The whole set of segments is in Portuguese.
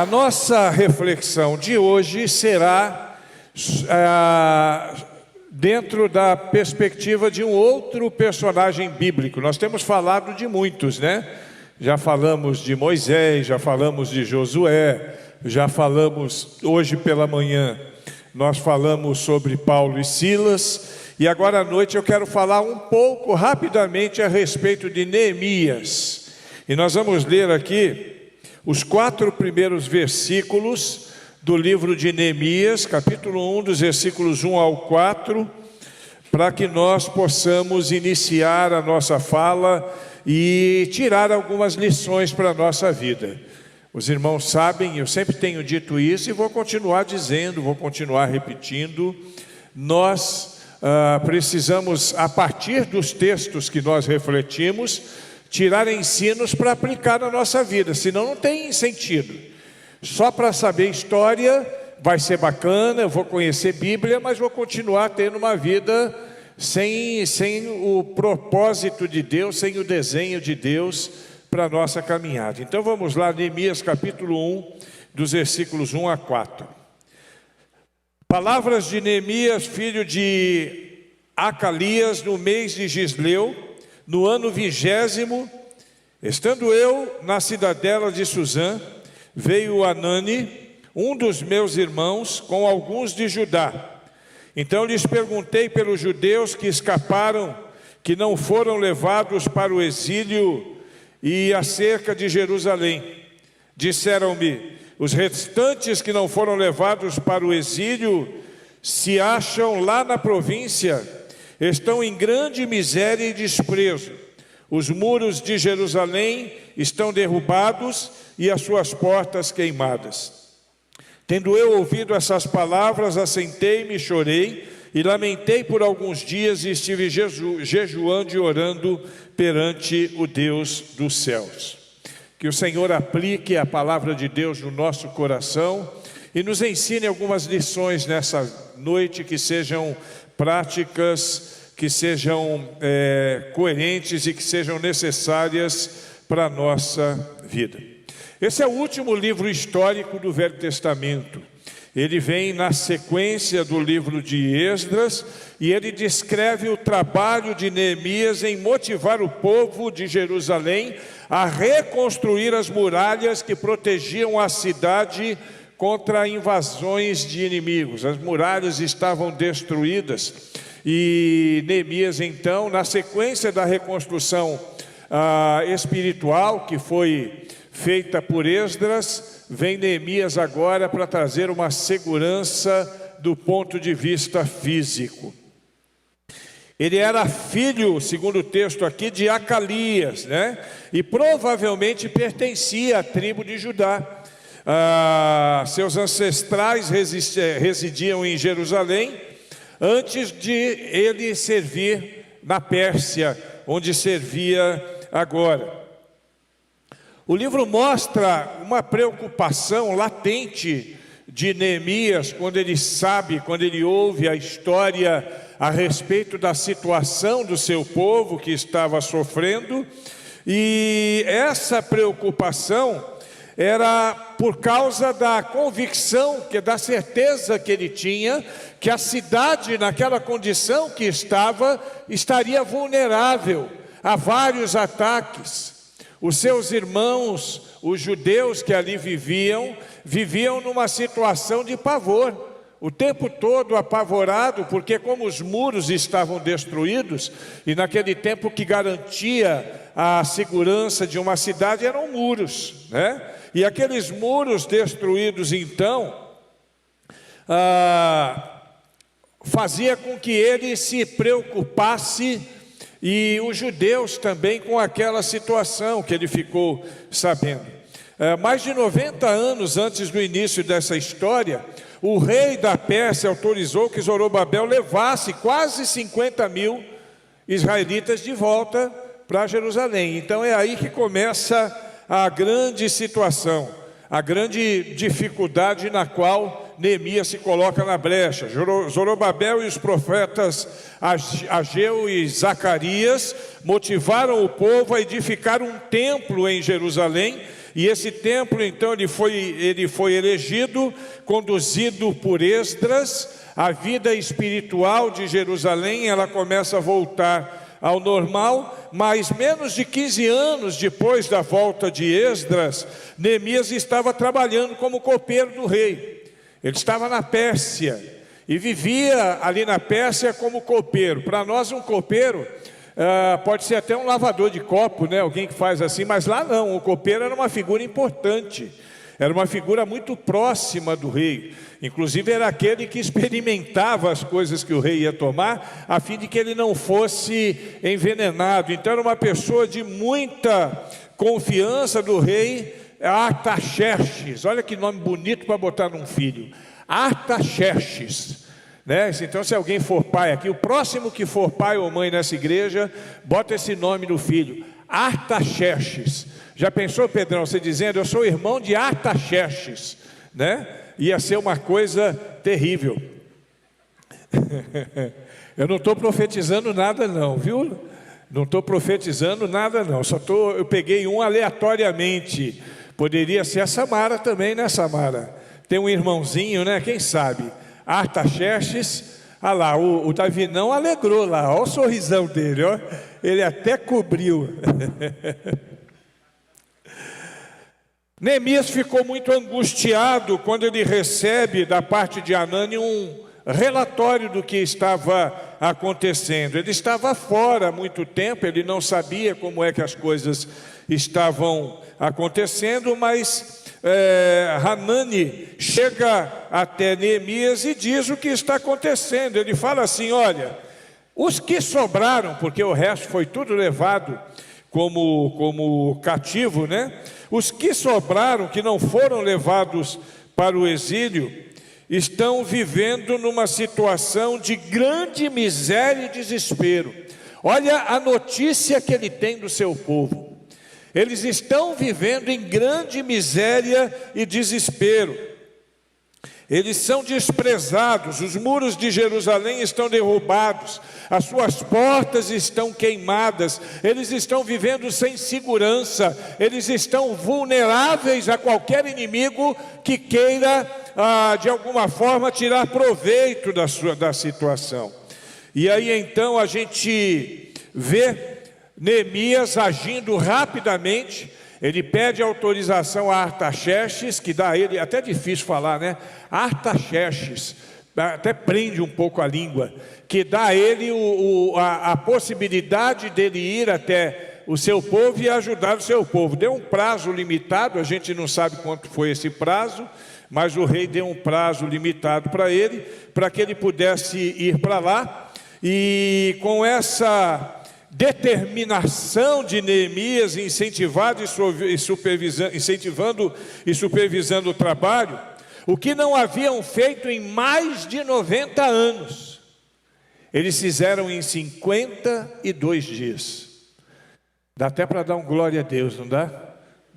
A nossa reflexão de hoje será dentro da perspectiva de um outro personagem bíblico. Nós temos falado de muitos, né? Já falamos de Moisés, já falamos de Josué, já falamos hoje pela manhã, nós falamos sobre Paulo e Silas, e agora à noite eu quero falar um pouco rapidamente a respeito de Neemias. E nós vamos ler aqui os 4 primeiros versículos do livro de Neemias, capítulo 1, dos versículos 1 ao 4, para que nós possamos iniciar a nossa fala e tirar algumas lições para a nossa vida. Os irmãos sabem, eu sempre tenho dito isso e vou continuar dizendo, vou continuar repetindo, nós precisamos, a partir dos textos que nós refletimos, tirar ensinos para aplicar na nossa vida, senão não tem sentido. Só para saber história vai ser bacana, eu vou conhecer Bíblia, mas vou continuar tendo uma vida sem o propósito de Deus, sem o desenho de Deus para a nossa caminhada. Então vamos lá, Neemias capítulo 1, dos versículos 1 a 4. Palavras de Neemias, filho de Acalias, no mês de Gisleu, no ano 20º, estando eu na cidadela de Suzã, veio Anani, um dos meus irmãos, com alguns de Judá. Então lhes perguntei pelos judeus que escaparam, que não foram levados para o exílio, e acerca de Jerusalém. Disseram-me: os restantes que não foram levados para o exílio se acham lá na província, estão em grande miséria e desprezo. Os muros de Jerusalém estão derrubados e as suas portas queimadas. Tendo eu ouvido essas palavras, assentei-me, chorei e lamentei por alguns dias e estive jejuando e orando perante o Deus dos céus. Que o Senhor aplique a palavra de Deus no nosso coração e nos ensine algumas lições nessa noite que sejam práticas, que sejam coerentes e que sejam necessárias para a nossa vida. Esse é o último livro histórico do Velho Testamento. Ele vem na sequência do livro de Esdras e ele descreve o trabalho de Neemias em motivar o povo de Jerusalém a reconstruir as muralhas que protegiam a cidade contra invasões de inimigos. As muralhas estavam destruídas e Neemias, então, na sequência da reconstrução espiritual que foi feita por Esdras, vem Neemias agora para trazer uma segurança do ponto de vista físico. Ele era filho, segundo o texto aqui, de Acalias, né? E provavelmente pertencia à tribo de Judá. Seus ancestrais residiam em Jerusalém, antes de ele servir na Pérsia, onde servia agora. O livro mostra uma preocupação latente de Neemias quando ele ouve a história a respeito da situação do seu povo que estava sofrendo, e essa preocupação era por causa da convicção, da certeza que ele tinha, que a cidade naquela condição que estaria vulnerável a vários ataques. Os seus irmãos, os judeus que ali viviam numa situação de pavor, o tempo todo apavorado, porque como os muros estavam destruídos, e naquele tempo que garantia a segurança de uma cidade eram muros, né? E aqueles muros destruídos, então, fazia com que ele se preocupasse, e os judeus também, com aquela situação que ele ficou sabendo. Mais de 90 anos antes do início dessa história, o rei da Pérsia autorizou que Zorobabel levasse quase 50 mil israelitas de volta para Jerusalém. Então é aí que começa a grande situação, a grande dificuldade na qual Neemias se coloca na brecha. Zorobabel e os profetas Ageu e Zacarias motivaram o povo a edificar um templo em Jerusalém E esse templo, então, ele foi elegido, conduzido por Esdras. A vida espiritual de Jerusalém, ela começa a voltar ao normal, mas menos de 15 anos depois da volta de Esdras, Neemias estava trabalhando como copeiro do rei. Ele estava na Pérsia e vivia ali na Pérsia como copeiro. Para nós, um copeiro pode ser até um lavador de copo, né? Alguém que faz assim, mas lá não, o copeiro era uma figura importante. Era uma figura muito próxima do rei. Inclusive era aquele que experimentava as coisas que o rei ia tomar, a fim de que ele não fosse envenenado. Então era uma pessoa de muita confiança do rei Artaxerxes. Olha que nome bonito para botar num filho. Artaxerxes, né? Então, se alguém for pai aqui, o próximo que for pai ou mãe nessa igreja, bota esse nome no filho, Artaxerxes. Já pensou, Pedrão, você dizendo, eu sou irmão de Artaxerxes, né? Ia ser uma coisa terrível. Eu não estou profetizando nada não, viu? Não estou profetizando nada não, eu peguei um aleatoriamente. Poderia ser a Samara também, né, Samara? Tem um irmãozinho, né, quem sabe? Artaxerxes, olha lá, o Davi não alegrou lá, olha o sorrisão dele, ó. Ele até cobriu. Neemias ficou muito angustiado quando ele recebe da parte de Hanani um relatório do que estava acontecendo. Ele estava fora há muito tempo, ele não sabia como é que as coisas estavam acontecendo, mas Hanani chega até Neemias e diz o que está acontecendo. Ele fala assim: olha, os que sobraram, porque o resto foi tudo levado como cativo, né? Os que sobraram, que não foram levados para o exílio, estão vivendo numa situação de grande miséria e desespero. Olha a notícia que ele tem do seu povo. Eles estão vivendo em grande miséria e desespero. Eles são desprezados, os muros de Jerusalém estão derrubados, as suas portas estão queimadas, eles estão vivendo sem segurança, eles estão vulneráveis a qualquer inimigo que queira, de alguma forma, tirar proveito da situação. E aí então a gente vê Neemias agindo rapidamente. Ele pede autorização a Artaxerxes, que dá a ele, até difícil falar, né? Artaxerxes, até prende um pouco a língua, que dá a ele a possibilidade dele ir até o seu povo e ajudar o seu povo. Deu um prazo limitado, a gente não sabe quanto foi esse prazo, mas o rei deu um prazo limitado para ele, para que ele pudesse ir para lá. E com essa determinação de Neemias, incentivando e supervisando o trabalho, o que não haviam feito em mais de 90 anos, eles fizeram em 52 dias. Dá até para dar um glória a Deus, não dá?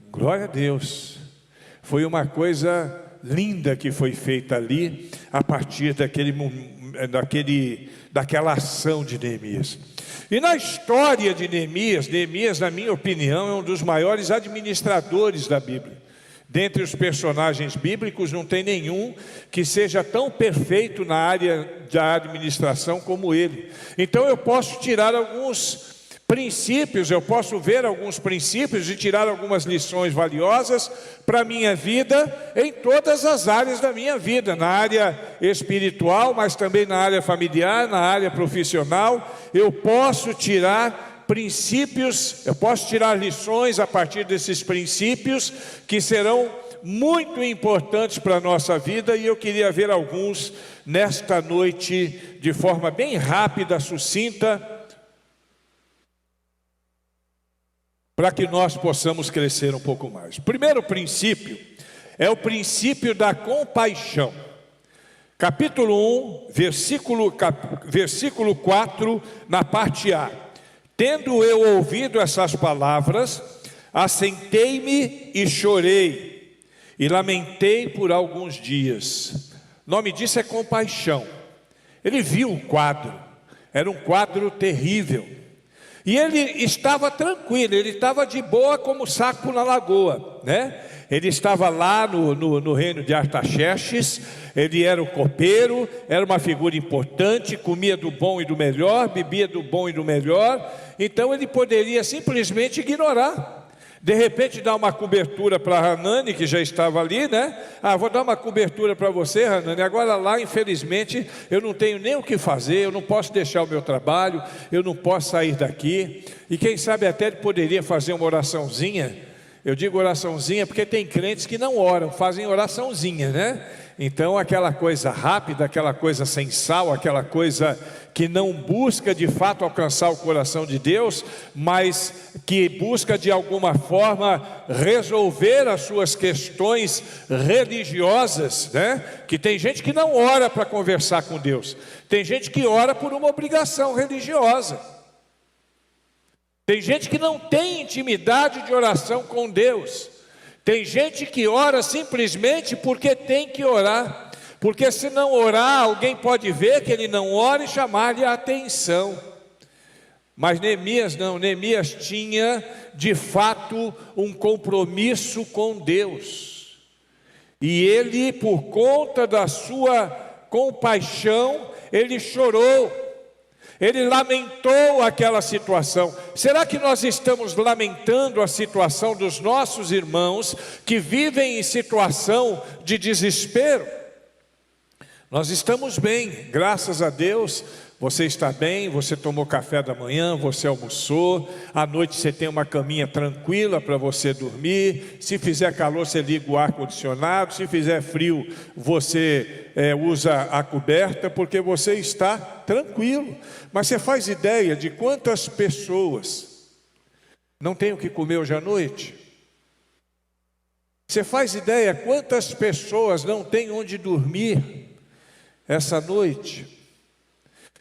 Glória a Deus. Foi uma coisa linda que foi feita ali, a partir daquela ação de Neemias. E na história de Neemias, na minha opinião, é um dos maiores administradores da Bíblia. Dentre os personagens bíblicos, não tem nenhum que seja tão perfeito na área da administração como ele. Então eu posso tirar alguns princípios, eu posso ver alguns princípios e tirar algumas lições valiosas para a minha vida, em todas as áreas da minha vida, na área espiritual, mas também na área familiar, na área profissional. Eu posso tirar princípios, eu posso tirar lições a partir desses princípios que serão muito importantes para a nossa vida, e eu queria ver alguns nesta noite de forma bem rápida, sucinta, para que nós possamos crescer um pouco mais. O primeiro princípio é o princípio da compaixão. Capítulo 1, versículo 4, na parte A. Tendo eu ouvido essas palavras, assentei-me e chorei, e lamentei por alguns dias. O nome disso é compaixão. Ele viu o quadro, era um quadro terrível. E ele estava tranquilo, ele estava de boa como sapo na lagoa, né? Ele estava lá no reino de Artaxerxes, ele era o copeiro, era uma figura importante, comia do bom e do melhor, bebia do bom e do melhor, então ele poderia simplesmente ignorar. De repente dar uma cobertura para Hanani, que já estava ali, né? Vou dar uma cobertura para você, Hanani. Agora lá, infelizmente, eu não tenho nem o que fazer, eu não posso deixar o meu trabalho, eu não posso sair daqui. E quem sabe até ele poderia fazer uma oraçãozinha. Eu digo oraçãozinha porque tem crentes que não oram, fazem oraçãozinha, né? Então aquela coisa rápida, aquela coisa sem sal, aquela coisa que não busca de fato alcançar o coração de Deus, mas que busca de alguma forma resolver as suas questões religiosas, né? Que tem gente que não ora para conversar com Deus, tem gente que ora por uma obrigação religiosa, tem gente que não tem intimidade de oração com Deus, tem gente que ora simplesmente porque tem que orar, porque se não orar, alguém pode ver que ele não ora e chamar-lhe a atenção. Mas Neemias não, Neemias tinha de fato um compromisso com Deus, e ele, por conta da sua compaixão, ele chorou, ele lamentou aquela situação. Será que nós estamos lamentando a situação dos nossos irmãos que vivem em situação de desespero? Nós estamos bem, graças a Deus. Você está bem, você tomou café da manhã, você almoçou, à noite você tem uma caminha tranquila para você dormir, se fizer calor você liga o ar-condicionado, se fizer frio você usa a coberta, porque você está tranquilo. Mas você faz ideia de quantas pessoas não têm o que comer hoje à noite? Você faz ideia quantas pessoas não têm onde dormir essa noite?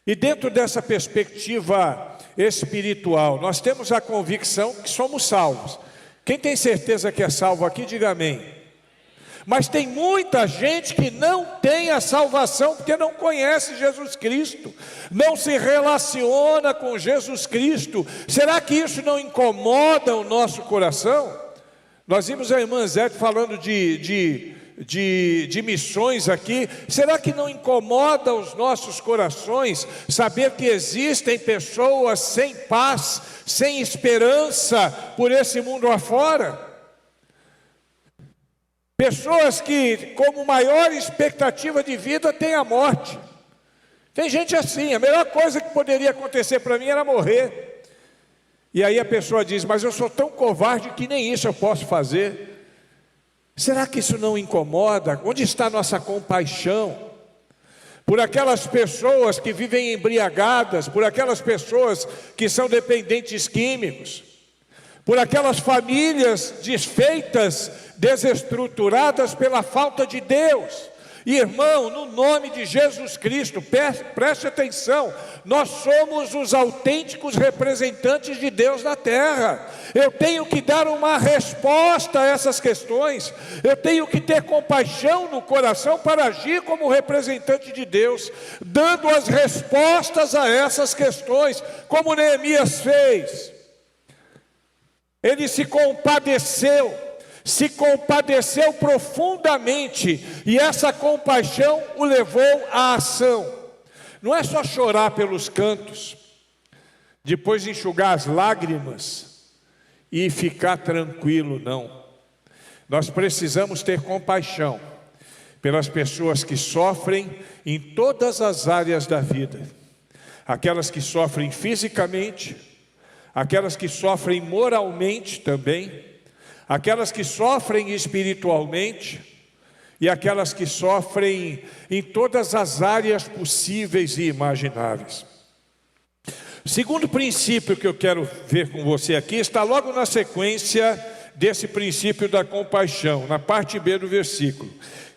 E dentro dessa perspectiva espiritual, nós temos a convicção que somos salvos. Quem tem certeza que é salvo aqui, diga amém. Mas tem muita gente que não tem a salvação porque não conhece Jesus Cristo, não se relaciona com Jesus Cristo. Será que isso não incomoda o nosso coração? Nós vimos a irmã Zé falando de missões aqui. Será que não incomoda os nossos corações saber que existem pessoas sem paz, sem esperança por esse mundo afora? Pessoas que como maior expectativa de vida têm a morte. Tem gente assim, a melhor coisa que poderia acontecer para mim era morrer. E aí a pessoa diz, mas eu sou tão covarde que nem isso eu posso fazer. Será que isso não incomoda? Onde está a nossa compaixão por aquelas pessoas que vivem embriagadas, por aquelas pessoas que são dependentes químicos, por aquelas famílias desfeitas, desestruturadas pela falta de Deus? Irmão, no nome de Jesus Cristo, preste atenção, nós somos os autênticos representantes de Deus na terra. Eu tenho que dar uma resposta a essas questões, eu tenho que ter compaixão no coração para agir como representante de Deus, dando as respostas a essas questões, como Neemias fez. Ele se compadeceu profundamente, e essa compaixão o levou à ação. Não é só chorar pelos cantos, depois enxugar as lágrimas e ficar tranquilo, não. Nós precisamos ter compaixão pelas pessoas que sofrem em todas as áreas da vida. Aquelas que sofrem fisicamente, aquelas que sofrem moralmente também, aquelas que sofrem espiritualmente e aquelas que sofrem em todas as áreas possíveis e imagináveis. O segundo princípio que eu quero ver com você aqui está logo na sequência desse princípio da compaixão, na parte B do versículo.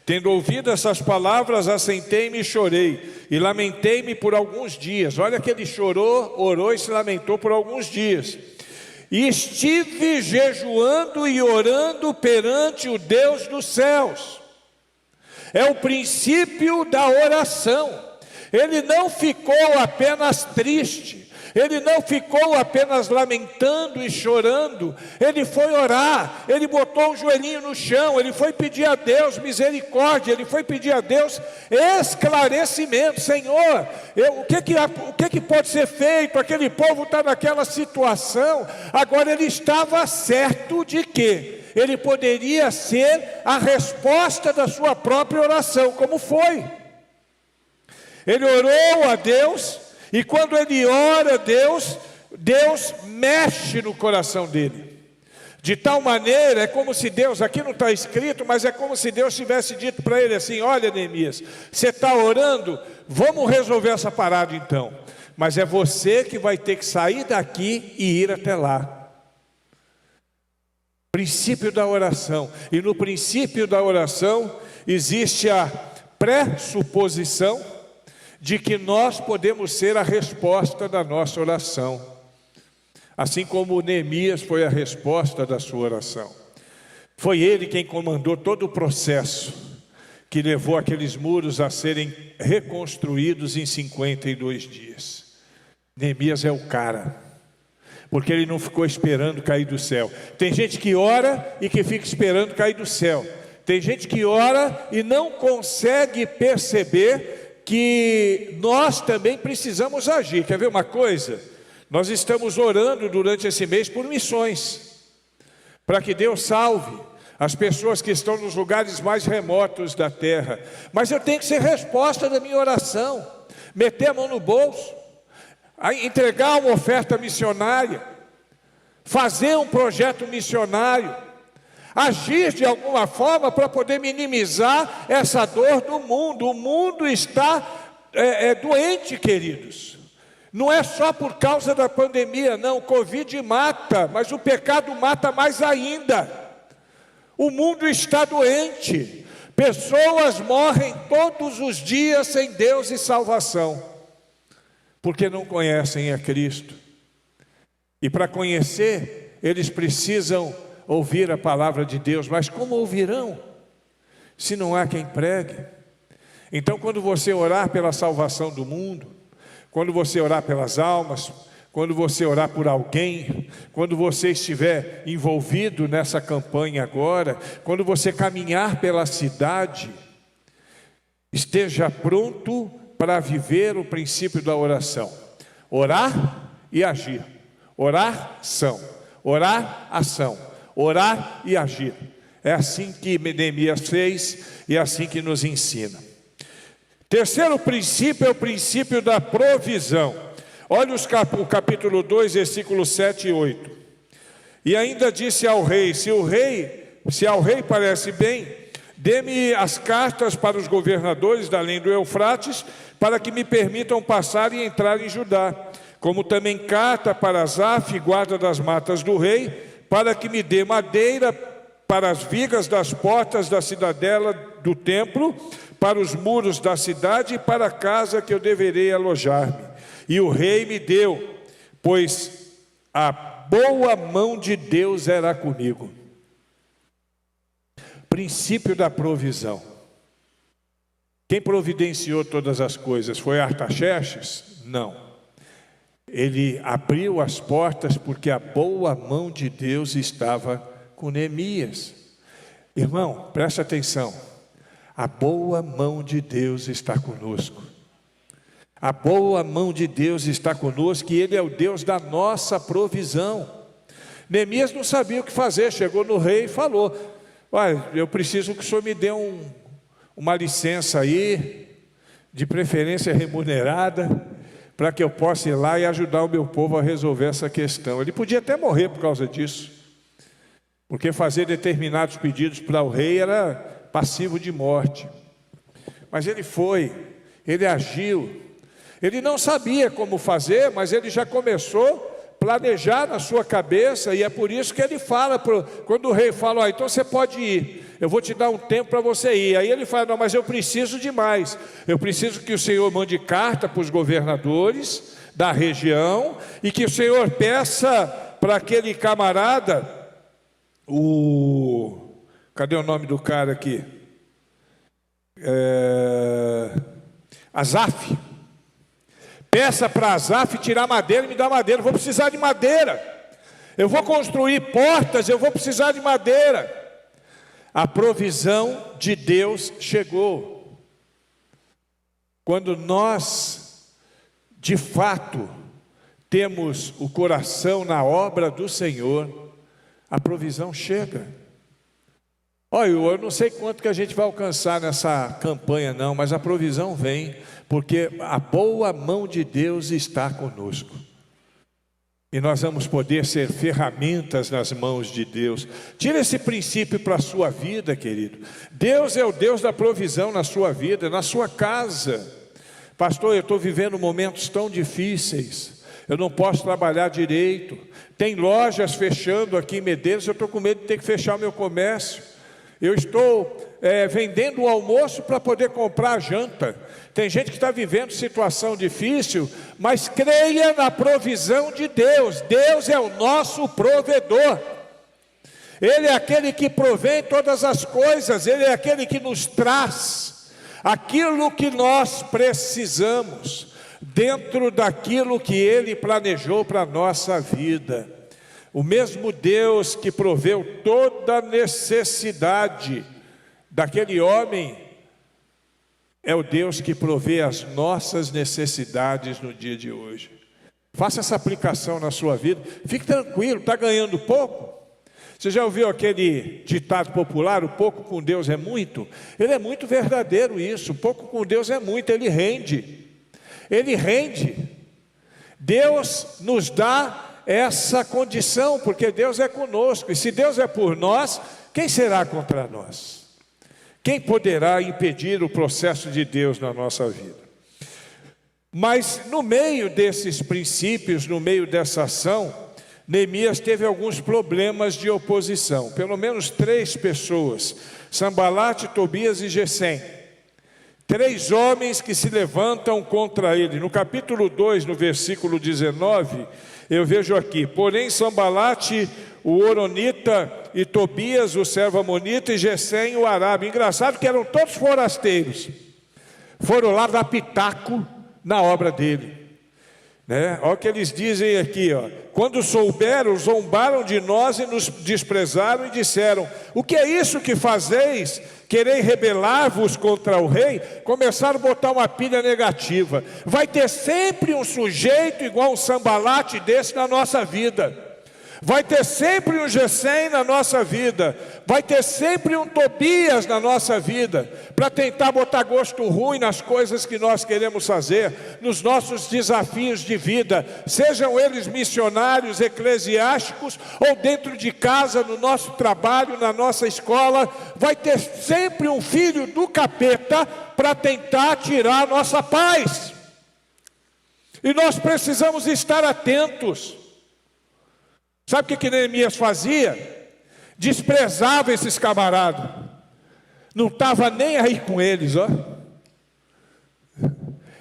Tendo ouvido essas palavras, assentei-me e chorei, e lamentei-me por alguns dias. Olha que ele chorou, orou e se lamentou por alguns dias. E estive jejuando e orando perante o Deus dos céus. É o princípio da oração. Ele não ficou apenas triste, Ele não ficou apenas lamentando e chorando, ele foi orar, ele botou o joelhinho no chão, ele foi pedir a Deus misericórdia, ele foi pedir a Deus esclarecimento. Senhor, o que pode ser feito? Aquele povo está naquela situação. Agora ele estava certo de que ele poderia ser a resposta da sua própria oração, como foi. Ele orou a Deus, e quando ele ora a Deus, Deus mexe no coração dele. De tal maneira, é como se Deus, aqui não está escrito, mas é como se Deus tivesse dito para ele assim: olha, Neemias, você está orando, vamos resolver essa parada então. Mas é você que vai ter que sair daqui e ir até lá. Princípio da oração. E no princípio da oração existe a pressuposição de que nós podemos ser a resposta da nossa oração, assim como Neemias foi a resposta da sua oração. Foi ele quem comandou todo o processo que levou aqueles muros a serem reconstruídos em 52 dias. Neemias é o cara, porque ele não ficou esperando cair do céu. Tem gente que ora e que fica esperando cair do céu. Tem gente que ora e não consegue perceber que nós também precisamos agir. Quer ver uma coisa? Nós estamos orando durante esse mês por missões, para que Deus salve as pessoas que estão nos lugares mais remotos da terra. Mas eu tenho que ser resposta da minha oração, meter a mão no bolso, entregar uma oferta missionária, fazer um projeto missionário, agir de alguma forma para poder minimizar essa dor do mundo. O mundo está doente, queridos. Não é só por causa da pandemia, não. O Covid mata, mas o pecado mata mais ainda. O mundo está doente. Pessoas morrem todos os dias sem Deus e salvação, porque não conhecem a Cristo. E para conhecer, eles precisam ouvir a palavra de Deus. Mas como ouvirão se não há quem pregue? Então, quando você orar pela salvação do mundo, quando você orar pelas almas, quando você orar por alguém, quando você estiver envolvido nessa campanha agora, quando você caminhar pela cidade, esteja pronto para viver o princípio da oração. Orar e agir. Orar, ação. Orar e agir. É assim que Neemias fez e é assim que nos ensina. Terceiro princípio é o princípio da provisão. Olha o capítulo 2, versículos 7 e 8. E ainda disse ao rei: se ao rei parece bem, dê-me as cartas para os governadores da além do Eufrates, para que me permitam passar e entrar em Judá, como também carta para Asaf, guarda das matas do rei, para que me dê madeira para as vigas das portas da cidadela do templo, para os muros da cidade e para a casa que eu deverei alojar-me. E o rei me deu, pois a boa mão de Deus era comigo. Princípio da provisão. Quem providenciou todas as coisas foi Artaxerxes? Não. Ele abriu as portas porque a boa mão de Deus estava com Neemias. Irmão, preste atenção. A boa mão de Deus está conosco. A boa mão de Deus está conosco e Ele é o Deus da nossa provisão. Neemias não sabia o que fazer, chegou no rei e falou: olha, eu preciso que o senhor me dê uma licença aí, de preferência remunerada, para que eu possa ir lá e ajudar o meu povo a resolver essa questão. Ele podia até morrer por causa disso, porque fazer determinados pedidos para o rei era passivo de morte. Mas ele foi, ele agiu. Ele não sabia como fazer, mas ele já começou a planejar na sua cabeça, e é por isso que ele fala, quando o rei fala: então você pode ir, eu vou te dar um tempo para você ir. Aí ele fala: não, mas eu preciso de mais, eu preciso que o Senhor mande carta para os governadores da região, e que o Senhor peça para aquele camarada, cadê o nome do cara aqui? Asaf. Peça para Asaf tirar madeira e me dá madeira. Eu vou precisar de madeira. Eu vou construir portas, eu vou precisar de madeira. A provisão de Deus chegou. Quando nós, de fato, temos o coração na obra do Senhor, a provisão chega. Olha, eu não sei quanto que a gente vai alcançar nessa campanha não, mas a provisão vem, porque a boa mão de Deus está conosco. E nós vamos poder ser ferramentas nas mãos de Deus. Tira esse princípio para a sua vida, querido. Deus é o Deus da provisão na sua vida, na sua casa. Pastor, eu estou vivendo momentos tão difíceis. Eu não posso trabalhar direito. Tem lojas fechando aqui em Medeiros, eu estou com medo de ter que fechar o meu comércio. Eu estou vendendo o almoço para poder comprar a janta. Tem gente que está vivendo situação difícil, mas creia na provisão de Deus. Deus é o nosso provedor. Ele é aquele que provém todas as coisas. Ele é aquele que nos traz aquilo que nós precisamos, dentro daquilo que Ele planejou para a nossa vida. O mesmo Deus que proveu toda a necessidade daquele homem, é o Deus que provê as nossas necessidades no dia de hoje. Faça essa aplicação na sua vida. Fique tranquilo, está ganhando pouco? Você já ouviu aquele ditado popular, o pouco com Deus é muito? Ele é muito verdadeiro isso, o pouco com Deus é muito, Ele rende. Ele rende. Deus nos dá essa condição, porque Deus é conosco, e se Deus é por nós, quem será contra nós? Quem poderá impedir o processo de Deus na nossa vida? Mas no meio desses princípios, no meio dessa ação, Neemias teve alguns problemas de oposição. Pelo menos 3 pessoas, Sambalate, Tobias e Gesem. 3 homens que se levantam contra ele. No capítulo 2, no versículo 19, eu vejo aqui: porém Sambalate, o Horonita, e Tobias, o servo amonita, e Gesem, o arábio. Engraçado que eram todos forasteiros. Foram lá dar pitaco na obra dele. Olha o que eles dizem aqui, ó. Quando souberam, zombaram de nós e nos desprezaram e disseram: o que é isso que fazeis? Querem rebelar-vos contra o rei? Começaram a botar uma pilha negativa. Vai ter sempre um sujeito igual um Sambalate desse na nossa vida. Vai ter sempre um Gesem na nossa vida. Vai ter sempre um Tobias na nossa vida, para tentar botar gosto ruim nas coisas que nós queremos fazer, nos nossos desafios de vida, sejam eles missionários, eclesiásticos, ou dentro de casa, no nosso trabalho, na nossa escola. Vai ter sempre um filho do capeta para tentar tirar a nossa paz. E nós precisamos estar atentos. Sabe o que Neemias fazia? Desprezava esses camaradas. Não estava nem aí com eles, ó.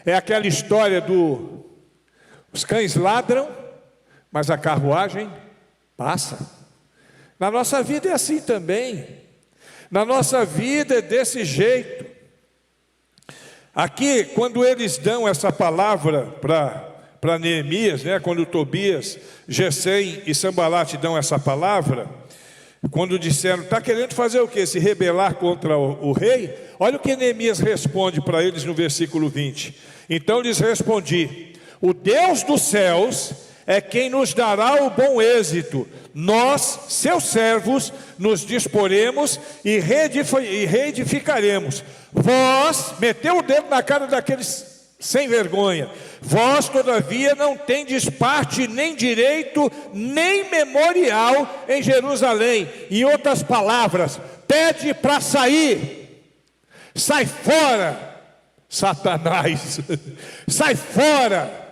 É aquela história os cães ladram, mas a carruagem passa. Na nossa vida é assim também. Na nossa vida é desse jeito. Aqui, quando eles dão essa palavra para Neemias, quando Tobias, Gesem e Sambalate dão essa palavra, quando disseram: está querendo fazer o quê? Se rebelar contra o rei? Olha o que Neemias responde para eles no versículo 20. Então lhes respondi: o Deus dos céus é quem nos dará o bom êxito. Nós, seus servos, nos disporemos e reedificaremos. Vós, meteu o dedo na cara daqueles sem vergonha. Vós, todavia, não tendes parte, nem direito, nem memorial em Jerusalém. Em outras palavras, pede para sair. Sai fora, Satanás. Sai fora.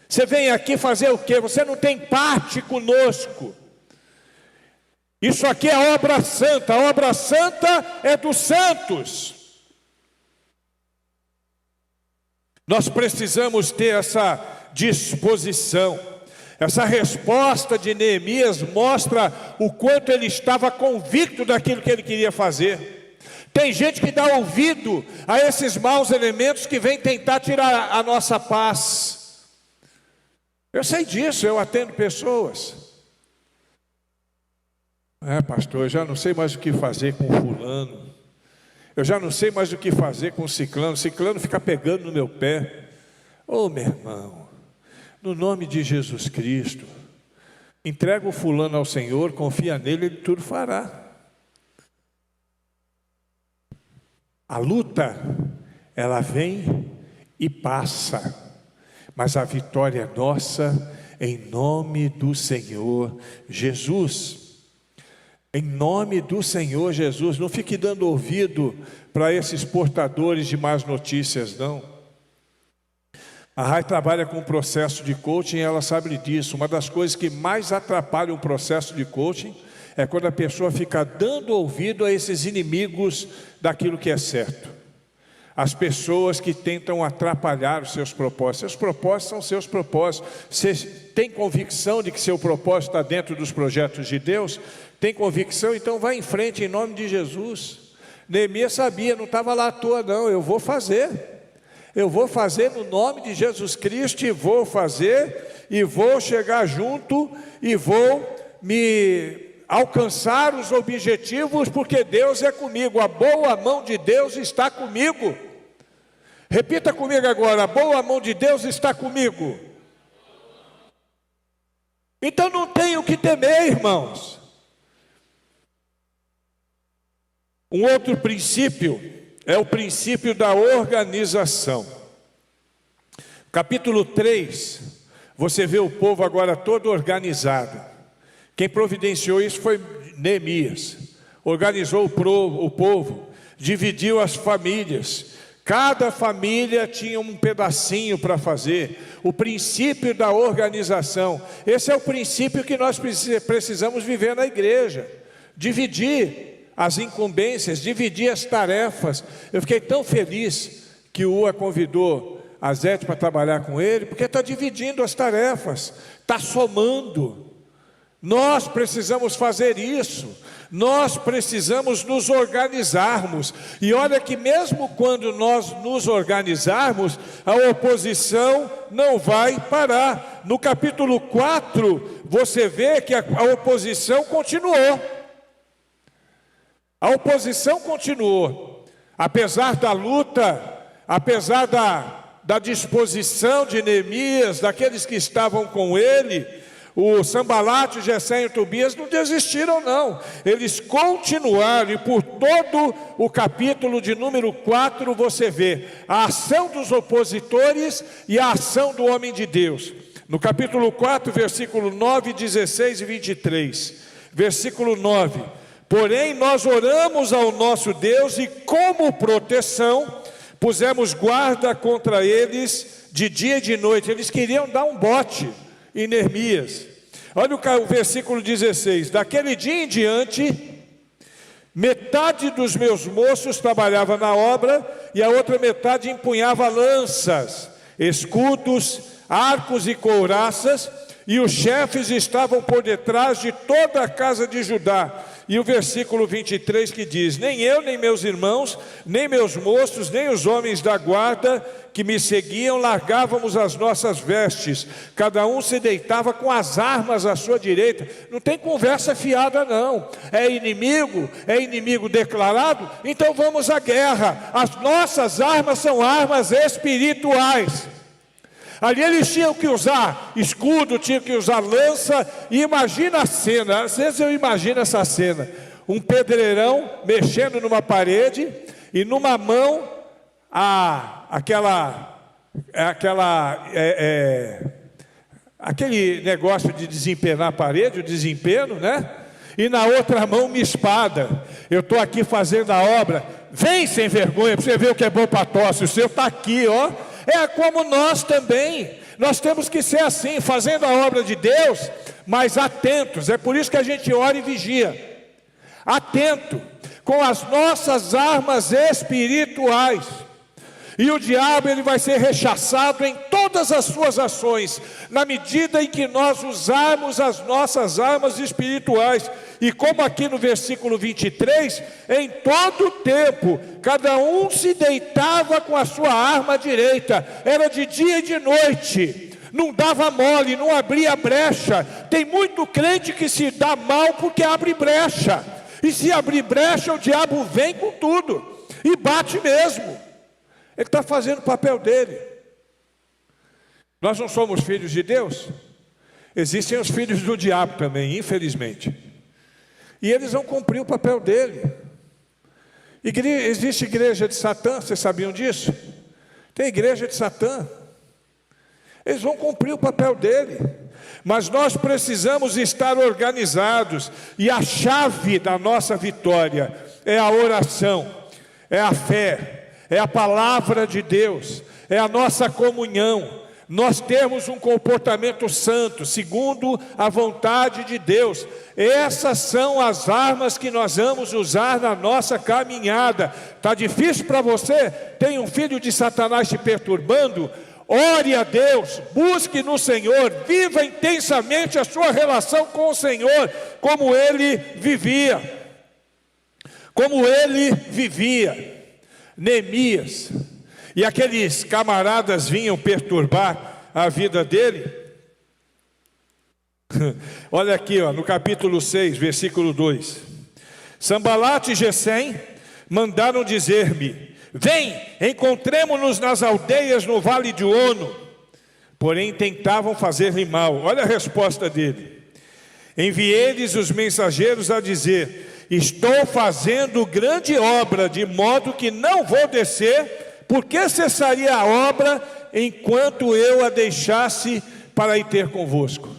Você vem aqui fazer o quê? Você não tem parte conosco. Isso aqui é obra santa. A obra santa é dos santos. Nós precisamos ter essa disposição. Essa resposta de Neemias mostra o quanto ele estava convicto daquilo que ele queria fazer. Tem gente que dá ouvido a esses maus elementos que vêm tentar tirar a nossa paz. Eu sei disso, eu atendo pessoas. Pastor, eu já não sei mais o que fazer com fulano. Eu já não sei mais o que fazer com ciclano. Ciclano fica pegando no meu pé. Ô meu irmão, no nome de Jesus Cristo, entrega o fulano ao Senhor, confia nele, ele tudo fará. A luta, ela vem e passa, mas a vitória é nossa, em nome do Senhor Jesus. Em nome do Senhor Jesus. Não fique dando ouvido para esses portadores de más notícias, não. A Rai trabalha com o processo de coaching e ela sabe disso. Uma das coisas que mais atrapalha o processo de coaching é quando a pessoa fica dando ouvido a esses inimigos daquilo que é certo. As pessoas que tentam atrapalhar os seus propósitos. Seus propósitos são seus propósitos. Você tem convicção de que seu propósito está dentro dos projetos de Deus? Tem convicção? Então vai em frente em nome de Jesus. Neemias sabia, não estava lá à toa não. Eu vou fazer no nome de Jesus Cristo, e vou fazer, e vou chegar junto, e vou me alcançar os objetivos, porque Deus é comigo. A boa mão de Deus está comigo. Repita comigo agora: a boa mão de Deus está comigo. Então não tenho o que temer, irmãos. Um outro princípio é o princípio da organização. Capítulo 3, você vê o povo agora todo organizado. Quem providenciou isso foi Neemias. Organizou o povo, dividiu as famílias. Cada família tinha um pedacinho para fazer. O princípio da organização. Esse é o princípio que nós precisamos viver na igreja. Dividir as incumbências, dividir as tarefas. Eu fiquei tão feliz que o UA convidou a Zete para trabalhar com ele, porque está dividindo as tarefas, está somando. Nós precisamos fazer isso, nós precisamos nos organizarmos. E olha que mesmo quando nós nos organizarmos, a oposição não vai parar. No capítulo 4, você vê que a oposição continuou. A oposição continuou. Apesar da luta, apesar da disposição de Neemias, daqueles que estavam com ele, o Sambalate, o Gesem e o Tobias não desistiram não, eles continuaram. E por todo o capítulo de número 4 você vê a ação dos opositores e a ação do homem de Deus. No capítulo 4, versículo 9, 16 e 23, versículo 9: porém nós oramos ao nosso Deus e como proteção pusemos guarda contra eles de dia e de noite. Eles queriam dar um bote em Neemias. Olha o versículo 16: daquele dia em diante, metade dos meus moços trabalhava na obra, e a outra metade empunhava lanças, escudos, arcos e couraças, e os chefes estavam por detrás de toda a casa de Judá. E o versículo 23 que diz: nem eu, nem meus irmãos, nem meus moços, nem os homens da guarda que me seguiam largávamos as nossas vestes, cada um se deitava com as armas à sua direita. Não tem conversa fiada não. É inimigo declarado, então vamos à guerra. As nossas armas são armas espirituais. Ali eles tinham que usar escudo, tinham que usar lança. E imagina a cena, às vezes eu imagino essa cena: um pedreirão mexendo numa parede, e numa mão aquele negócio de desempenar a parede, o desempeno, né? E na outra mão uma espada. Eu estou aqui fazendo a obra. Vem sem vergonha para você ver o que é bom para tosse. O seu está aqui, ó. É como nós também, nós temos que ser assim, fazendo a obra de Deus, mas atentos. É por isso que a gente ora e vigia, atento, com as nossas armas espirituais. E o diabo, ele vai ser rechaçado em todas as suas ações, na medida em que nós usarmos as nossas armas espirituais. E como aqui no versículo 23, em todo tempo, cada um se deitava com a sua arma direita, era de dia e de noite, não dava mole, não abria brecha. Tem muito crente que se dá mal porque abre brecha, e se abrir brecha, o diabo vem com tudo, e bate mesmo. Ele está fazendo o papel dele. Nós não somos filhos de Deus? Existem os filhos do diabo também, infelizmente. E eles vão cumprir o papel dele. Existe igreja de Satã, vocês sabiam disso? Tem igreja de Satã. Eles vão cumprir o papel dele. Mas nós precisamos estar organizados. E a chave da nossa vitória é a oração, é a fé, é a palavra de Deus, é a nossa comunhão. Nós temos um comportamento santo, segundo a vontade de Deus. Essas são as armas que nós vamos usar na nossa caminhada. Está difícil para você? Tem um filho de Satanás te perturbando? Ore a Deus, busque no Senhor, viva intensamente a sua relação com o Senhor, como ele vivia. Como ele vivia. Neemias, e aqueles camaradas vinham perturbar a vida dele. Olha aqui, no capítulo 6, versículo 2. Sanbalate e Gesem mandaram dizer-me: vem, encontremo-nos nas aldeias no vale de Ono. Porém tentavam fazer-lhe mal. Olha a resposta dele: enviei-lhes os mensageiros a dizer: estou fazendo grande obra, de modo que não vou descer. Por que cessaria a obra enquanto eu a deixasse para ir ter convosco?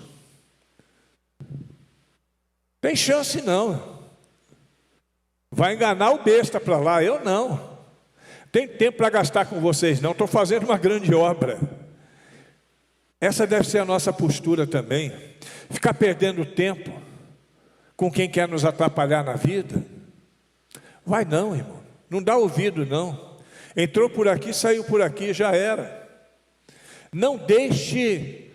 Tem chance não. Vai enganar o besta para lá, eu não. Tem tempo para gastar com vocês não, estou fazendo uma grande obra. Essa deve ser a nossa postura também. Ficar perdendo tempo com quem quer nos atrapalhar na vida. Vai não, irmão. Não dá ouvido não. Entrou por aqui, saiu por aqui, já era. Não deixe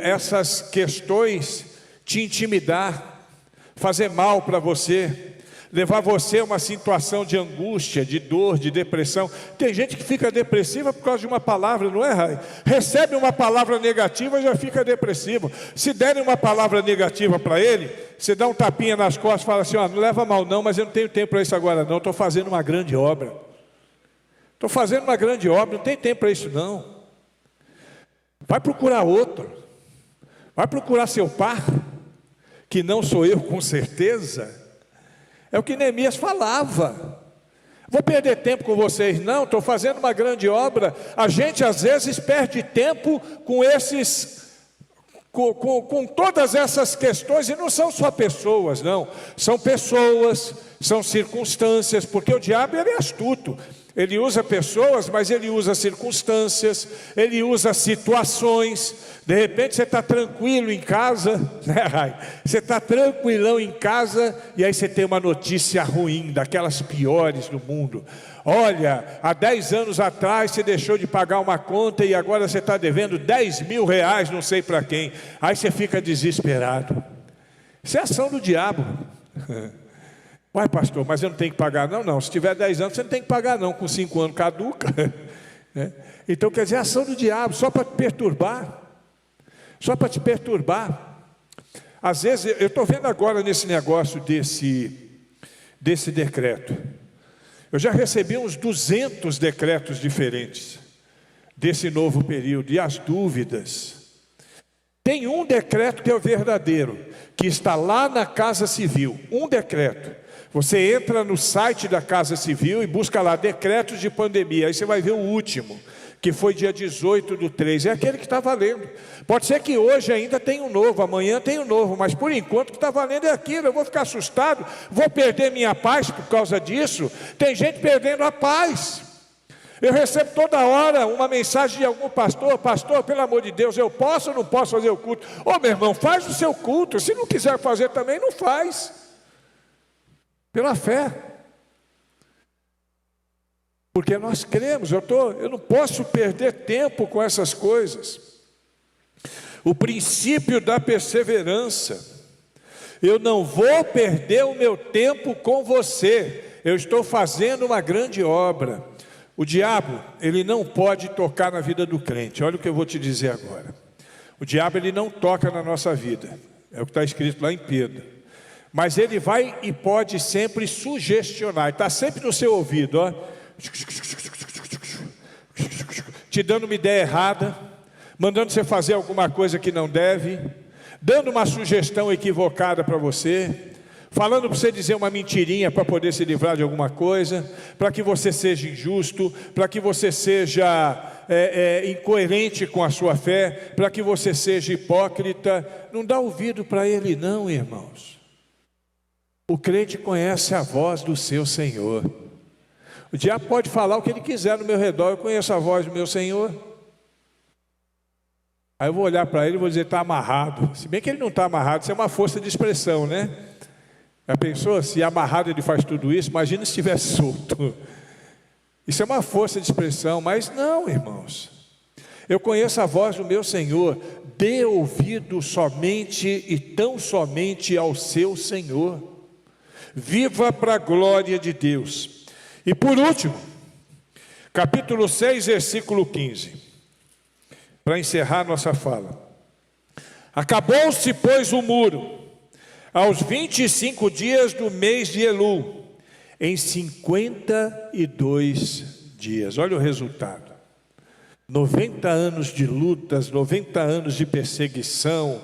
essas questões te intimidar, fazer mal para você, levar você a uma situação de angústia, de dor, de depressão. Tem gente que fica depressiva por causa de uma palavra, não é, Rai? Recebe uma palavra negativa e já fica depressivo. Se derem uma palavra negativa para ele, você dá um tapinha nas costas e fala assim: não leva mal não, mas eu não tenho tempo para isso agora não, estou fazendo uma grande obra. Estou fazendo uma grande obra, não tem tempo para isso não. Vai procurar outro. Vai procurar seu par, que não sou eu com certeza. É o que Neemias falava. Vou perder tempo com vocês não, estou fazendo uma grande obra. A gente às vezes perde tempo com com todas essas questões, e não são só pessoas não, são pessoas, são circunstâncias, porque o diabo ele é astuto. Ele usa pessoas, mas ele usa circunstâncias, ele usa situações. De repente você está tranquilo em casa, né, Rai? Você está tranquilão em casa, e aí você tem uma notícia ruim, daquelas piores do mundo. Olha, há 10 anos atrás você deixou de pagar uma conta e agora você está devendo 10 mil reais, não sei para quem. Aí você fica desesperado. Isso é ação do diabo. Uai, pastor, mas eu não tenho que pagar não? Não, se tiver 10 anos você não tem que pagar não, com 5 anos caduca. Então quer dizer, é ação do diabo, só para te perturbar. Só para te perturbar. Às vezes, eu estou vendo agora nesse negócio desse decreto. Eu já recebi uns 200 decretos diferentes desse novo período, e as dúvidas. Tem um decreto que é o verdadeiro, que está lá na Casa Civil, um decreto. Você entra no site da Casa Civil e busca lá decretos de pandemia, aí você vai ver o último, que foi dia 18/3, é aquele que está valendo. Pode ser que hoje ainda tenha um novo, amanhã tenha um novo, mas por enquanto o que está valendo é aquilo. Eu vou ficar assustado, vou perder minha paz por causa disso. Tem gente perdendo a paz. Eu recebo toda hora uma mensagem de algum pastor: pastor, pelo amor de Deus, eu posso ou não posso fazer o culto? Ô meu irmão, faz o seu culto, se não quiser fazer também, não faz. Pela fé. Porque nós cremos, eu não posso perder tempo com essas coisas. O princípio da perseverança. Eu não vou perder o meu tempo com você. Eu estou fazendo uma grande obra. O diabo, ele não pode tocar na vida do crente. Olha o que eu vou te dizer agora. O diabo, ele não toca na nossa vida. É o que está escrito lá em Pedro. Mas ele vai e pode sempre sugestionar. Está sempre no seu ouvido, ó. Te dando uma ideia errada, mandando você fazer alguma coisa que não deve, dando uma sugestão equivocada para você, falando para você dizer uma mentirinha para poder se livrar de alguma coisa, para que você seja injusto, para que você seja incoerente com a sua fé, para que você seja hipócrita. Não dá ouvido para ele não, irmãos. O crente conhece a voz do seu Senhor. O diabo pode falar o que ele quiser no meu redor, eu conheço a voz do meu Senhor. Aí eu vou olhar para ele e vou dizer, está amarrado. Se bem que ele não está amarrado, isso é uma força de expressão, né? Já pensou? Se amarrado ele faz tudo isso, imagina se estivesse solto. Isso é uma força de expressão, mas não, irmãos. Eu conheço a voz do meu Senhor. Dê ouvido somente e tão somente ao seu Senhor. Viva para a glória de Deus. E por último, capítulo 6, versículo 15, para encerrar nossa fala. Acabou-se, pois, o muro, aos 25 dias do mês de Elul, em 52 dias. Olha o resultado. 90 anos de lutas, 90 anos de perseguição,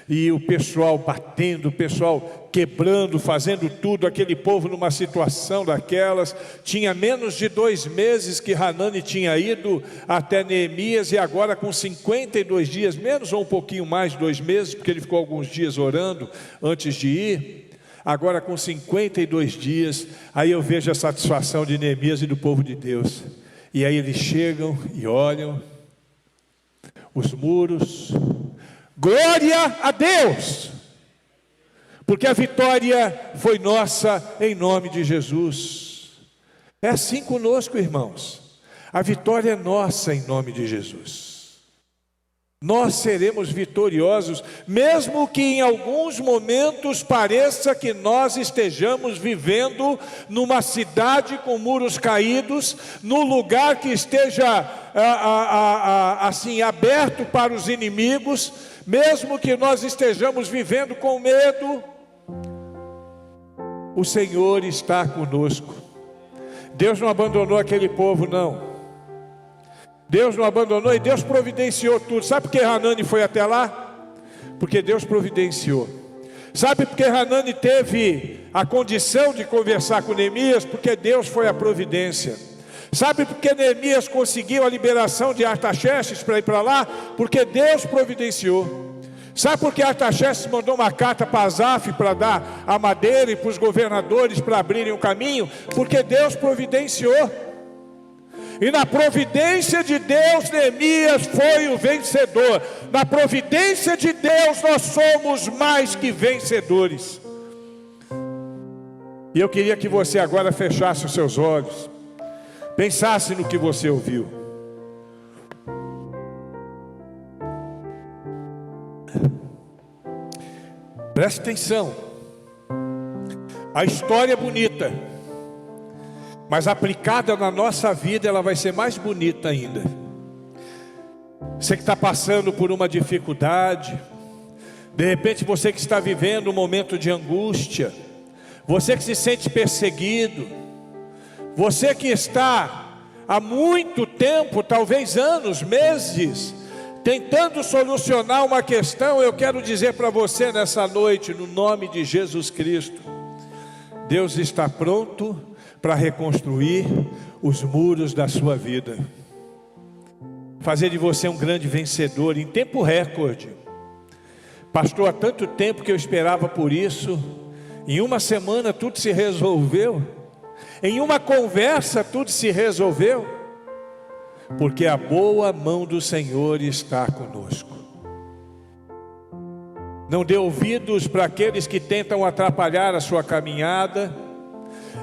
e o pessoal batendo, o pessoal quebrando, fazendo tudo, aquele povo numa situação daquelas. Tinha menos de 2 meses que Hanani tinha ido até Neemias, e agora com 52 dias, menos ou um pouquinho mais de 2 meses, porque ele ficou alguns dias orando antes de ir. Agora com 52 dias, aí eu vejo a satisfação de Neemias e do povo de Deus. E aí eles chegam e olham os muros. Glória a Deus, porque a vitória foi nossa em nome de Jesus. É assim conosco, irmãos. A vitória é nossa em nome de Jesus. Nós seremos vitoriosos, mesmo que em alguns momentos pareça que nós estejamos vivendo numa cidade com muros caídos, num lugar que esteja assim aberto para os inimigos, mesmo que nós estejamos vivendo com medo, o Senhor está conosco. Deus não abandonou aquele povo, não. Deus não abandonou e Deus providenciou tudo. Sabe por que Hanani foi até lá? Porque Deus providenciou. Sabe por que Hanani teve a condição de conversar com Neemias? Porque Deus foi a providência. Sabe por que Neemias conseguiu a liberação de Artaxerxes para ir para lá? Porque Deus providenciou. Sabe por que Artaxerxes mandou uma carta para Asaf para dar a madeira e para os governadores para abrirem um caminho? Porque Deus providenciou. E na providência de Deus, Neemias foi o vencedor. Na providência de Deus, nós somos mais que vencedores. E eu queria que você agora fechasse os seus olhos, pensasse no que você ouviu. Preste atenção. A história é bonita, mas aplicada na nossa vida, ela vai ser mais bonita ainda. Você que está passando por uma dificuldade, de repente você que está vivendo um momento de angústia, você que se sente perseguido, você que está há muito tempo, talvez anos, meses, tentando solucionar uma questão, eu quero dizer para você nessa noite, no nome de Jesus Cristo, Deus está pronto para reconstruir os muros da sua vida, fazer de você um grande vencedor em tempo recorde. Pastor, há tanto tempo que eu esperava por isso. Em uma semana tudo se resolveu. Em uma conversa tudo se resolveu. Porque a boa mão do Senhor está conosco. Não dê ouvidos para aqueles que tentam atrapalhar a sua caminhada.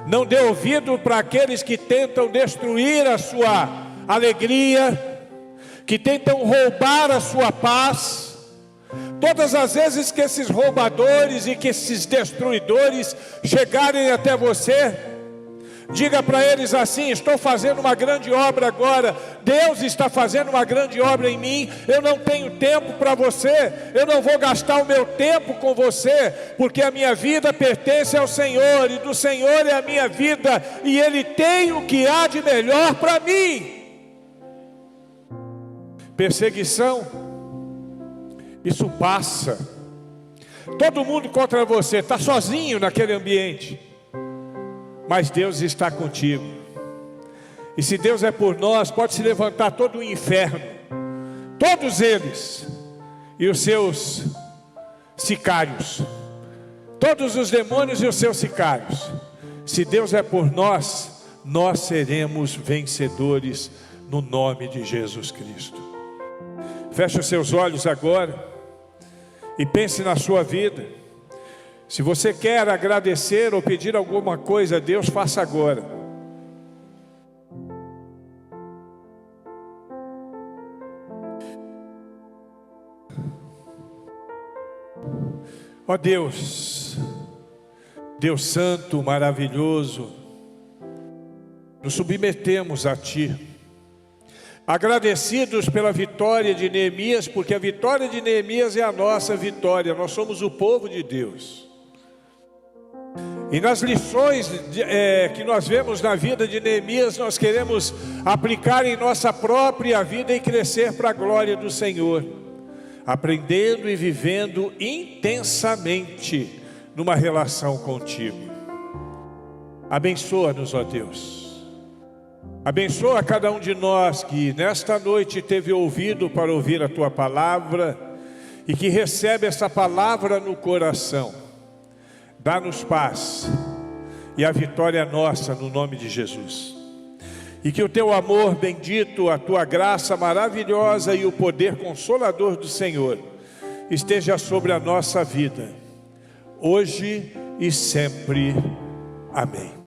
Não dê ouvido para aqueles que tentam destruir a sua alegria, que tentam roubar a sua paz. Todas as vezes que esses roubadores e que esses destruidores chegarem até você, diga para eles assim: estou fazendo uma grande obra agora, Deus está fazendo uma grande obra em mim, eu não tenho tempo para você, eu não vou gastar o meu tempo com você, porque a minha vida pertence ao Senhor, e do Senhor é a minha vida, e Ele tem o que há de melhor para mim. Perseguição, isso passa. Todo mundo contra você, está sozinho naquele ambiente, mas Deus está contigo. E se Deus é por nós, pode se levantar todo o inferno, todos eles e os seus sicários, todos os demônios e os seus sicários. Se Deus é por nós, nós seremos vencedores no nome de Jesus Cristo. Feche os seus olhos agora e pense na sua vida. Se você quer agradecer ou pedir alguma coisa a Deus, faça agora. Ó Deus, Deus Santo, maravilhoso, nos submetemos a Ti, agradecidos pela vitória de Neemias, porque a vitória de Neemias é a nossa vitória, nós somos o povo de Deus. E nas lições que nós vemos na vida de Neemias, nós queremos aplicar em nossa própria vida e crescer para a glória do Senhor, aprendendo e vivendo intensamente numa relação contigo. Abençoa-nos, ó Deus. Abençoa cada um de nós que nesta noite teve ouvido para ouvir a Tua palavra e que recebe essa palavra no coração. Dá-nos paz e a vitória é nossa no nome de Jesus. E que o Teu amor bendito, a Tua graça maravilhosa e o poder consolador do Senhor esteja sobre a nossa vida, hoje e sempre. Amém.